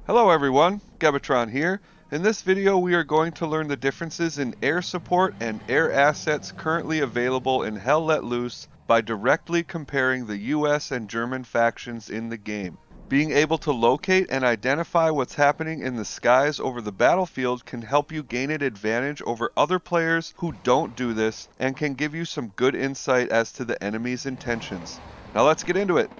Hello everyone, Gebatron here. In this video we are going to learn the differences in air support and air assets currently available in Hell Let Loose by directly comparing the US and German factions in the game. Being able to locate and identify what's happening in the skies over the battlefield can help you gain an advantage over other players who don't do this and can give you some good insight as to the enemy's intentions. Now let's get into it.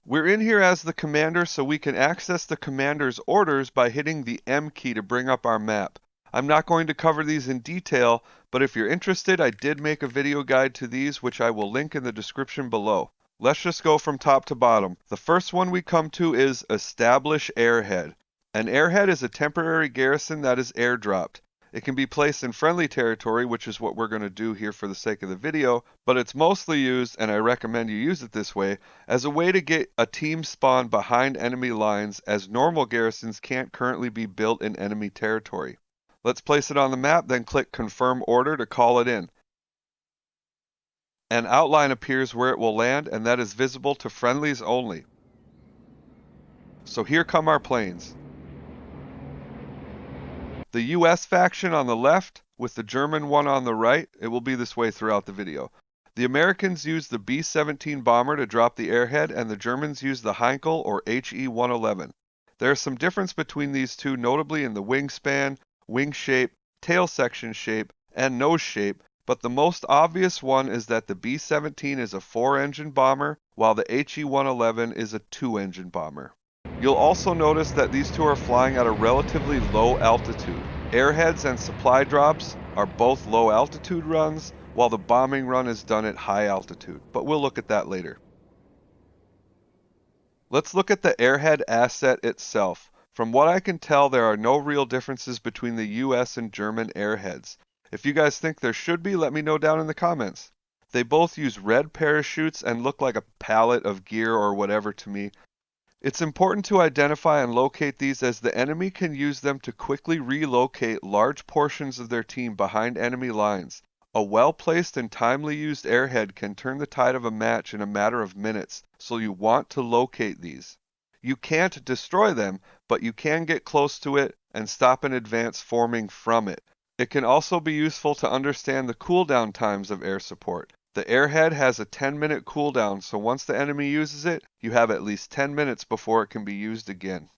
We're in here as the commander, so we can access the commander's orders by hitting the M key to bring up our map. I'm not going to cover these in detail, but if you're interested, I did make a video guide to these, which I will link in the description below. Let's just go from top to bottom. The first one we come to is Establish Airhead. An airhead is a temporary garrison that is airdropped. It can be placed in friendly territory, which is what we're going to do here for the sake of the video, but it's mostly used, and I recommend you use it this way, as a way to get a team spawn behind enemy lines, as normal garrisons can't currently be built in enemy territory. Let's place it on the map, then click Confirm Order to call it in. An outline appears where it will land, and that is visible to friendlies only. So here come our planes. The US faction on the left, with the German one on the right. It will be this way throughout the video. The Americans use the B-17 bomber to drop the airhead, and the Germans use the Heinkel or HE-111. There is some difference between these two, notably in the wingspan, wing shape, tail section shape, and nose shape, but the most obvious one is that the B-17 is a 4-engine bomber, while the HE-111 is a 2-engine bomber. You'll also notice that these two are flying at a relatively low altitude. Airheads and supply drops are both low altitude runs, while the bombing run is done at high altitude, but we'll look at that later. Let's look at the airhead asset itself. From what I can tell, there are no real differences between the US and German airheads. If you guys think there should be, let me know down in the comments. They both use red parachutes and look like a pallet of gear or whatever to me. It's important to identify and locate these, as the enemy can use them to quickly relocate large portions of their team behind enemy lines. A well-placed and timely used airhead can turn the tide of a match in a matter of minutes, so you want to locate these. You can't destroy them, but you can get close to it and stop an advance forming from it. It can also be useful to understand the cooldown times of air support. The airhead has a 10-minute cooldown, so once the enemy uses it, you have at least 10 minutes before it can be used again.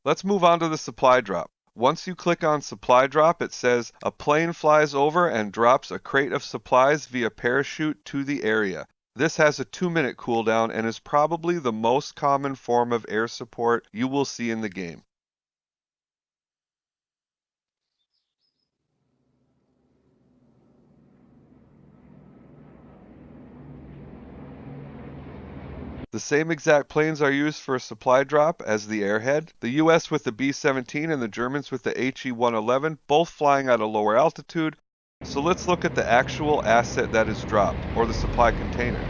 Let's move on to the supply drop. Once you click on supply drop, it says a plane flies over and drops a crate of supplies via parachute to the area. This has a 2-minute cooldown and is probably the most common form of air support you will see in the game. The same exact planes are used for a supply drop as the Airhead. The US with the B-17 and the Germans with the HE-111, both flying at a lower altitude. So let's look at the actual asset that is dropped, or the supply container.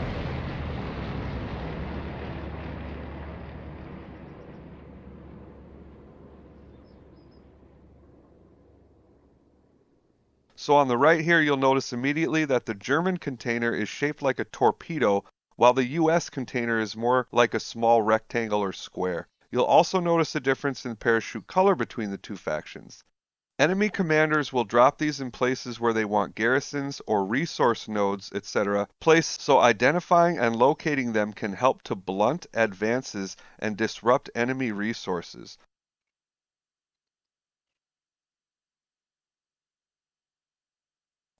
So on the right here, you'll notice immediately that the German container is shaped like a torpedo, while the US container is more like a small rectangle or square. You'll also notice a difference in parachute color between the two factions. Enemy commanders will drop these in places where they want garrisons or resource nodes, etc. placed, so identifying and locating them can help to blunt advances and disrupt enemy resources.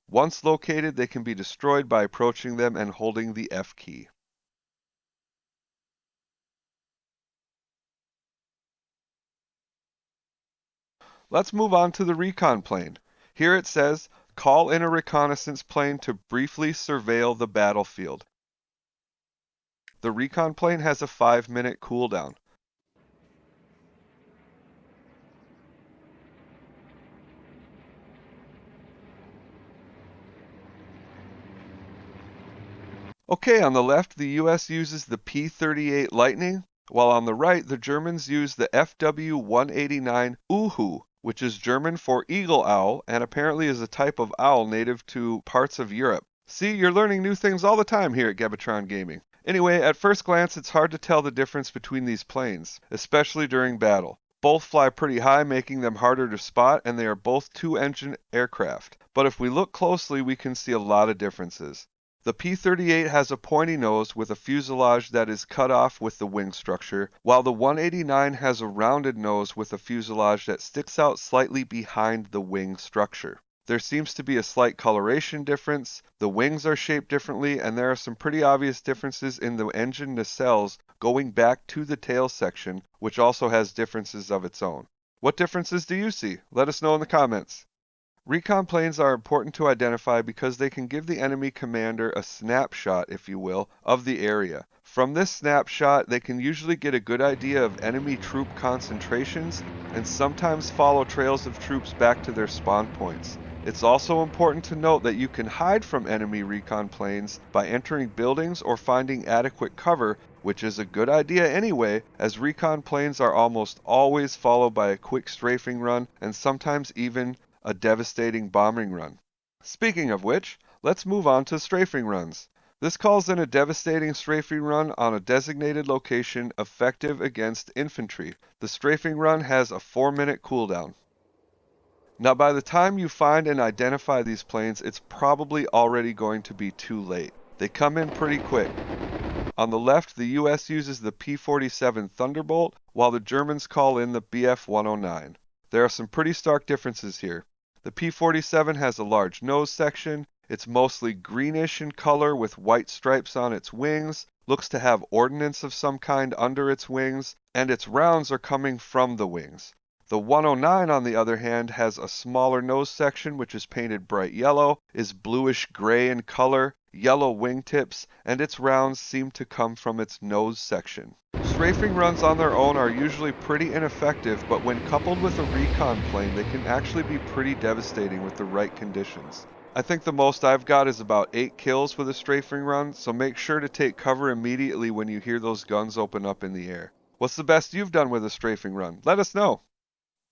Once located, they can be destroyed by approaching them and holding the F key. Let's move on to the Recon Plane. Here it says, call in a reconnaissance plane to briefly surveil the battlefield. The Recon Plane has a 5-minute cooldown. Okay, on the left, the US uses the P-38 Lightning, while on the right, the Germans use the FW-189 Uhu, which is German for eagle owl and apparently is a type of owl native to parts of Europe. See, you're learning new things all the time here at Gebatron Gaming. Anyway, at first glance, it's hard to tell the difference between these planes, especially during battle. Both fly pretty high, making them harder to spot, and they are both two-engine aircraft. But if we look closely, we can see a lot of differences. The P-38 has a pointy nose with a fuselage that is cut off with the wing structure, while the 189 has a rounded nose with a fuselage that sticks out slightly behind the wing structure. There seems to be a slight coloration difference, the wings are shaped differently, and there are some pretty obvious differences in the engine nacelles going back to the tail section, which also has differences of its own. What differences do you see? Let us know in the comments. Recon planes are important to identify because they can give the enemy commander a snapshot, if you will, of the area. From this snapshot, they can usually get a good idea of enemy troop concentrations and sometimes follow trails of troops back to their spawn points. It's also important to note that you can hide from enemy recon planes by entering buildings or finding adequate cover, which is a good idea anyway, as recon planes are almost always followed by a quick strafing run and sometimes even a devastating bombing run. Speaking of which, let's move on to strafing runs. This calls in a devastating strafing run on a designated location effective against infantry. The strafing run has a 4-minute cooldown. Now by the time you find and identify these planes, it's probably already going to be too late. They come in pretty quick. On the left, the US uses the P-47 Thunderbolt, while the Germans call in the Bf-109. There are some pretty stark differences here. The P-47 has a large nose section, it's mostly greenish in color with white stripes on its wings, looks to have ordnance of some kind under its wings, and its rounds are coming from the wings. The 109, on the other hand, has a smaller nose section which is painted bright yellow, is bluish gray in color, yellow wingtips, and its rounds seem to come from its nose section. Strafing runs on their own are usually pretty ineffective, but when coupled with a recon plane, they can actually be pretty devastating with the right conditions. I think the most I've got is about 8 kills with a strafing run, so make sure to take cover immediately when you hear those guns open up in the air. What's the best you've done with a strafing run? Let us know.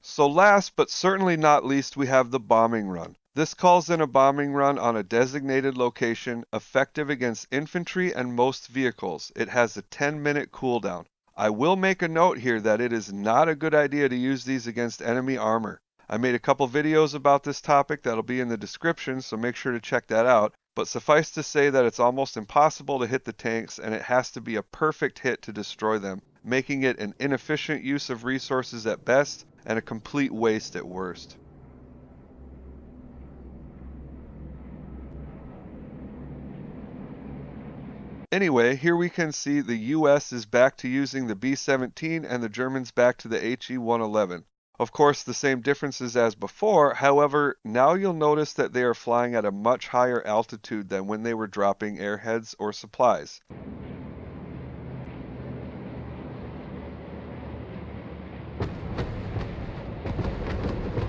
So last but certainly not least, we have the bombing run. This calls in a bombing run on a designated location, effective against infantry and most vehicles. It has a 10-minute cooldown. I will make a note here that it is not a good idea to use these against enemy armor. I made a couple videos about this topic that'll be in the description, so make sure to check that out. But suffice to say that it's almost impossible to hit the tanks, and it has to be a perfect hit to destroy them, making it an inefficient use of resources at best and a complete waste at worst. Anyway, here we can see the US is back to using the B-17 and the Germans back to the HE-111. Of course, the same differences as before, however, now you'll notice that they are flying at a much higher altitude than when they were dropping airheads or supplies.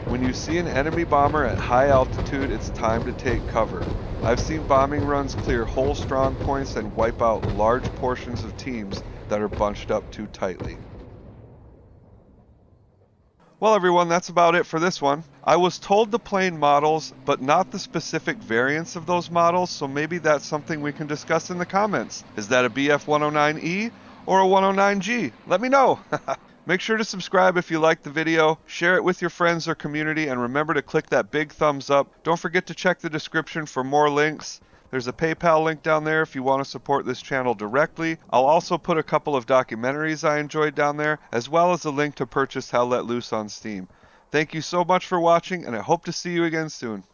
When you see an enemy bomber at high altitude, it's time to take cover. I've seen bombing runs clear whole strong points and wipe out large portions of teams that are bunched up too tightly. Well everyone, that's about it for this one. I was told the plane models, but not the specific variants of those models, so maybe that's something we can discuss in the comments. Is that a BF-109E or a 109G? Let me know! Make sure to subscribe if you liked the video, share it with your friends or community, and remember to click that big thumbs up. Don't forget to check the description for more links. There's a PayPal link down there if you want to support this channel directly. I'll also put a couple of documentaries I enjoyed down there, as well as a link to purchase Hell Let Loose on Steam. Thank you so much for watching, and I hope to see you again soon.